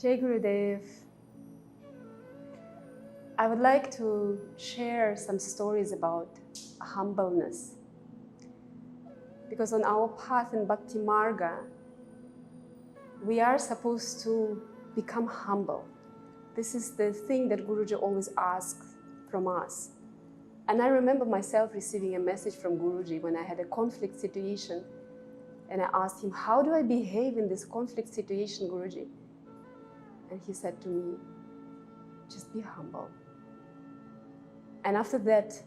Jai Gurudev, I would like to share some stories about humbleness. Because on our path in Bhakti Marga, we are supposed to become humble. This is the thing that Guruji always asks from us. And I remember myself receiving a message from Guruji when I had a conflict situation, and I asked him, how do I behave in this conflict situation, Guruji? And he said to me, just be humble. And after that,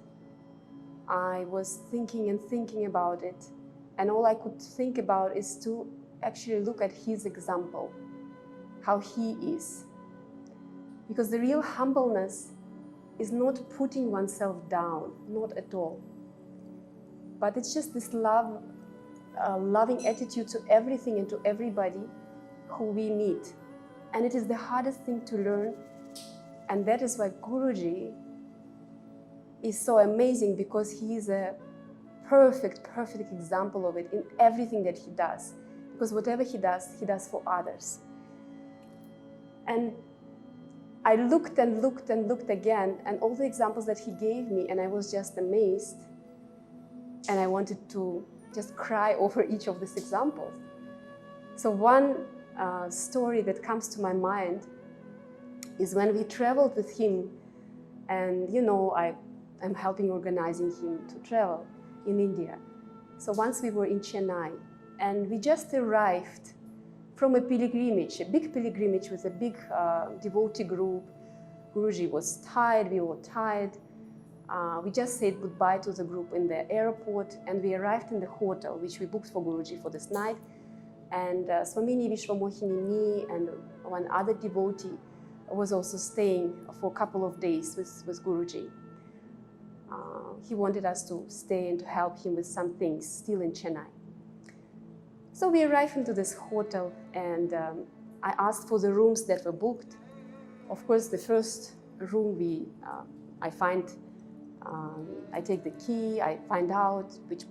I was thinking and thinking about it, and all I could think about is to actually look at his example, how he is. Because the real humbleness is not putting oneself down, not at all. But it's just this loving attitude to everything and to everybody who we meet. And it is the hardest thing to learn. And that is why Guruji is so amazing, because he is a perfect example of it in everything that he does. Because whatever he does for others. And I looked and looked and looked again, and all the examples that he gave me, and I was just amazed. And I wanted to just cry over each of these examples. So one story that comes to my mind is when we traveled with him, and I'm helping organizing him to travel in India. So once we were in Chennai, and we just arrived from a pilgrimage, a big pilgrimage with a big devotee group. Guruji was tired, we were tired. We just said goodbye to the group in the airport, and we arrived in the hotel, which we booked for Guruji for this night. And Swamini Vishwamohini, me, and one other devotee was also staying for a couple of days with Guruji. He wanted us to stay and to help him with some things still in Chennai. So we arrived into this hotel, and I asked for the rooms that were booked. Of course, the first room I take the key, I find out which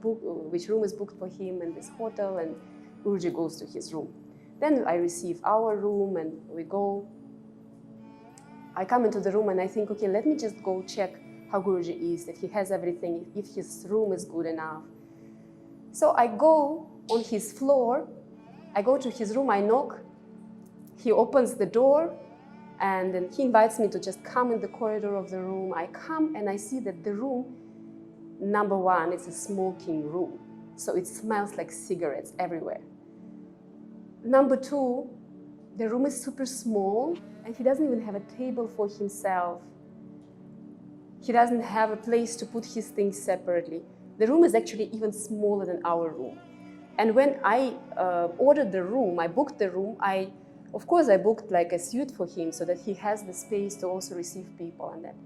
room is booked for him in this hotel, and Guruji goes to his room. Then I receive our room, and we go. I come into the room and I think, okay, let me just go check how Guruji is, if he has everything, if his room is good enough. So I go on his floor, I go to his room, I knock, he opens the door, and then he invites me to just come in the corridor of the room. I come and I see that the room, number one, is a smoking room. So it smells like cigarettes everywhere. Number two, the room is super small, and he doesn't even have a table for himself. He doesn't have a place to put his things separately. The room is actually even smaller than our room. And when I ordered the room, I booked the room, of course I booked like a suite for him so that he has the space to also receive people and that.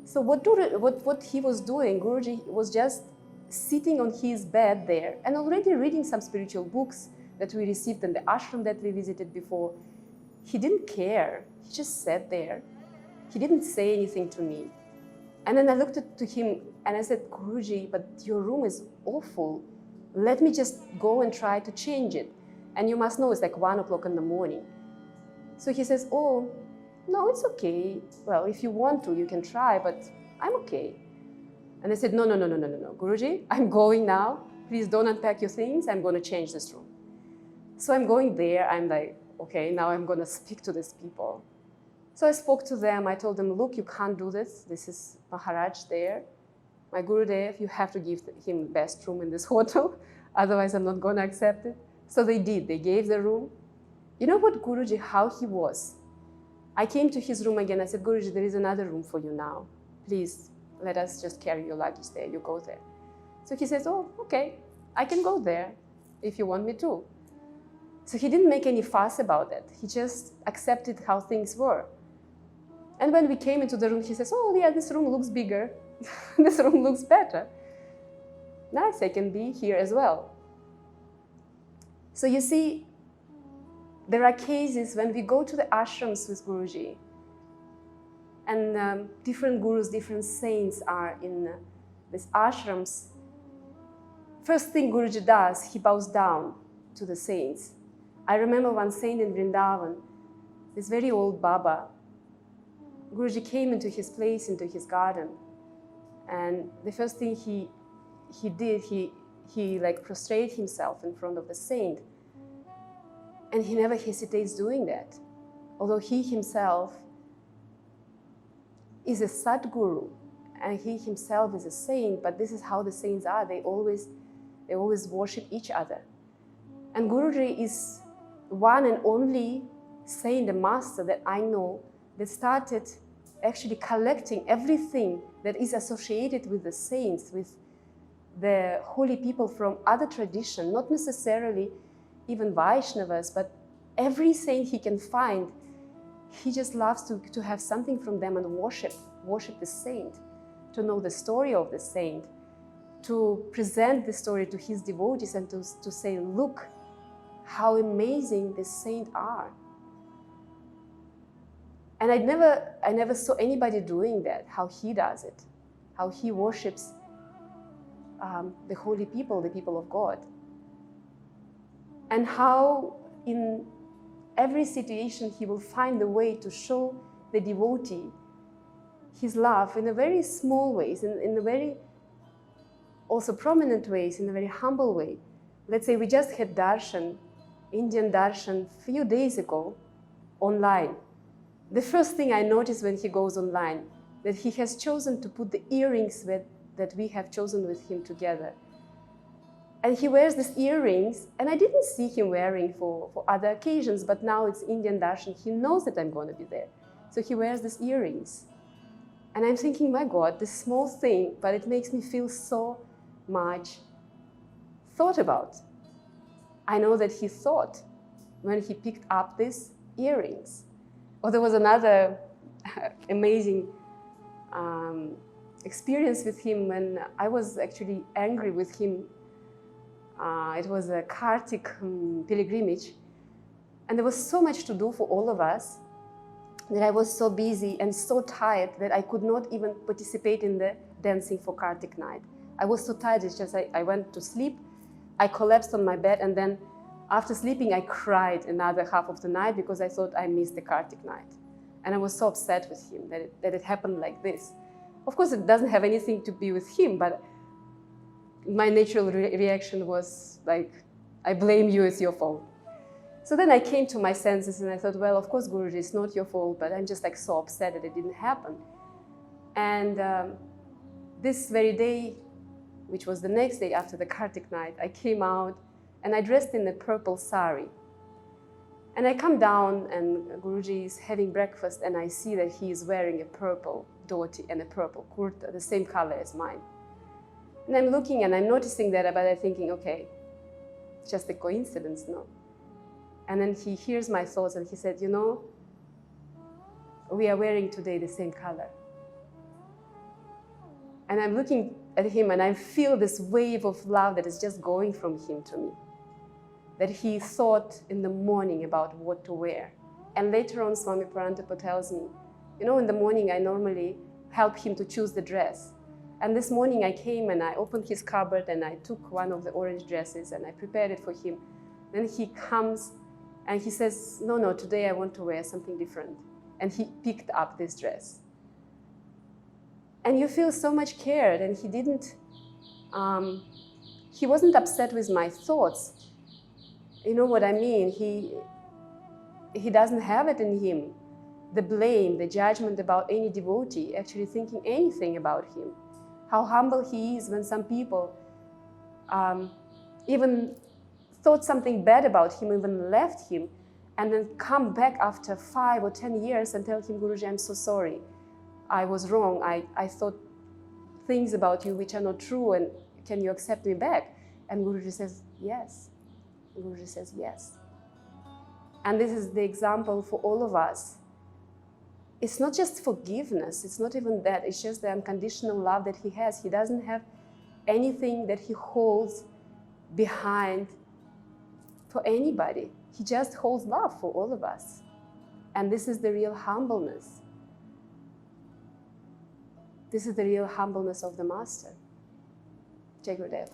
So what he was doing, Guruji was just sitting on his bed there and already reading some spiritual books that we received in the ashram that we visited before. He didn't care, he just sat there. He didn't say anything to me. And then I looked to him and I said, Guruji, but your room is awful. Let me just go and try to change it. And you must know it's like 1 o'clock in the morning. So he says, oh, no, it's okay. Well, if you want to, you can try, but I'm okay. And I said, no, Guruji, I'm going now. Please don't unpack your things. I'm going to change this room. So I'm going there. I'm like, okay, now I'm going to speak to these people. So I spoke to them. I told them, look, you can't do this. This is Maharaj there. My Gurudev, you have to give him the best room in this hotel. Otherwise, I'm not going to accept it. So they did. They gave the room. You know what Guruji, how he was? I came to his room again. I said, Guruji, there is another room for you now. Please, let us just carry your luggage there. You go there. So he says, oh, okay, I can go there if you want me to. So he didn't make any fuss about it. He just accepted how things were. And when we came into the room, he says, oh, yeah, this room looks bigger. This room looks better. Nice, I can be here as well. So you see, there are cases when we go to the ashrams with Guruji, and different gurus, different saints are in these ashrams. First thing Guruji does, he bows down to the saints. I remember one saint in Vrindavan, this very old Baba, Guruji came into his place, into his garden, and the first thing he did, he like prostrated himself in front of the saint, and he never hesitates doing that. Although he himself is a Sadguru, and he himself is a saint, but this is how the saints are. They always worship each other. And Guruji is one and only saint, a master that I know, that started actually collecting everything that is associated with the saints, with the holy people from other traditions, not necessarily even Vaishnavas, but every saint he can find. He just loves to have something from them and worship the saint, to know the story of the saint, to present the story to his devotees and to say, look how amazing the saints are. And I never saw anybody doing that, how he does it, how he worships the holy people, the people of God. And how in every situation he will find a way to show the devotee his love in a very small ways, in a very also prominent ways, in a very humble way. Let's say we just had darshan, Indian darshan, a few days ago online. The first thing I noticed when he goes online, that he has chosen to put the earrings that we have chosen with him together. And he wears these earrings, and I didn't see him wearing for other occasions, but now it's Indian darshan. He knows that I'm going to be there. So he wears these earrings. And I'm thinking, my God, this small thing, but it makes me feel so much thought about. I know that he thought when he picked up these earrings. Or there was another amazing experience with him when I was actually angry with him. It was a Kartik pilgrimage, and there was so much to do for all of us that I was so busy and so tired that I could not even participate in the dancing for Kartik night. I was so tired, it's just I went to sleep, I collapsed on my bed, and then after sleeping I cried another half of the night because I thought I missed the Kartik night. And I was so upset with him that it happened like this. Of course, it doesn't have anything to do with him, but my natural reaction was like, I blame you, it's your fault. So then I came to my senses and I thought, well, of course, Guruji, it's not your fault, but I'm just like so upset that it didn't happen. And this very day, which was the next day after the Kartik night, I came out and I dressed in a purple sari. And I come down and Guruji is having breakfast and I see that he is wearing a purple dhoti and a purple kurta, the same color as mine. And I'm looking and I'm noticing that, but I'm thinking, okay, it's just a coincidence, no? And then he hears my thoughts and he said, you know, we are wearing today the same color. And I'm looking at him and I feel this wave of love that is just going from him to me. That he thought in the morning about what to wear. And later on, Swami Parantapa tells me, you know, in the morning I normally help him to choose the dress. And this morning I came and I opened his cupboard and I took one of the orange dresses and I prepared it for him. Then he comes and he says, no, today I want to wear something different. And he picked up this dress. And you feel so much cared, and he didn't, he wasn't upset with my thoughts. You know what I mean? He doesn't have it in him, the blame, the judgment about any devotee, actually thinking anything about him. How humble he is when some people even thought something bad about him, even left him, and then come back after 5 or 10 years and tell him, Guruji, I'm so sorry. I was wrong. I thought things about you which are not true, and can you accept me back? And Guruji says, yes. Guruji says, yes. And this is the example for all of us. It's not just forgiveness. It's not even that. It's just the unconditional love that he has. He doesn't have anything that he holds behind for anybody. He just holds love for all of us. And this is the real humbleness. This is the real humbleness of the Master. Jai Gurudev.